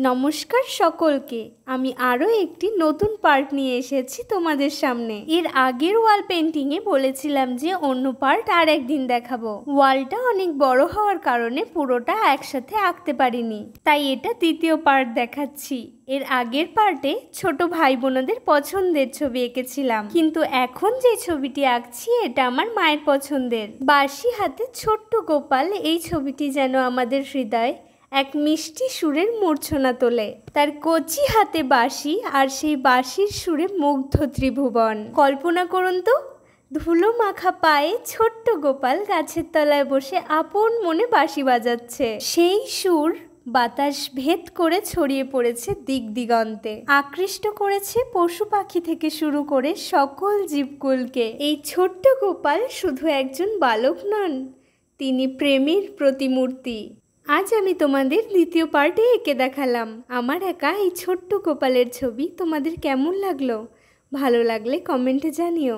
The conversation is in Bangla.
নমস্কার সকলকে। আমি আরও একটি নতুন পার্ট নিয়ে এসেছি তোমাদের সামনে। এর আগের ওয়াল পেন্টিংয়ে বলেছিলাম যে অন্য পার্ট আর একদিন দেখাবো। ওয়ালটা অনেক বড় হওয়ার কারণে পুরোটা একসাথে আঁকতে পারিনি, তাই এটা দ্বিতীয় পার্ট দেখাচ্ছি। এর আগের পার্টে ছোট ভাই বোনদের পছন্দের ছবি এঁকেছিলাম, কিন্তু এখন যে ছবিটি আঁকছি এটা আমার মায়ের পছন্দের। বাঁশি হাতে ছোট্ট গোপাল, এই ছবিটি যেন আমাদের হৃদয় এক মিষ্টি সুরের মূর্ছনা তোলে। তার কচি হাতে বাঁশি, আর সেই বাঁশির সুরে মুগ্ধ ত্রিভুবন। কল্পনা করুন তো, ধুলো মাখা পায়ে ছোট্ট গোপাল গাছের তলায় বসে আপন মনে বাঁশি বাজাচ্ছে। সেই সুর বাতাস ভেদ করে ছড়িয়ে পড়েছে দিক দিগন্তে, আকৃষ্ট করেছে পশু পাখি থেকে শুরু করে সকল জীবকুলকে। এই ছোট্ট গোপাল শুধু একজন বালক নন, তিনি প্রেমের প্রতিমূর্তি। আজ আমি তোমাদের দ্বিতীয় পার্টে এঁকে দেখালাম আমার একা এই ছোট্ট গোপালের ছবি। তোমাদের কেমন লাগলো? ভালো লাগলে কমেন্টে জানিও।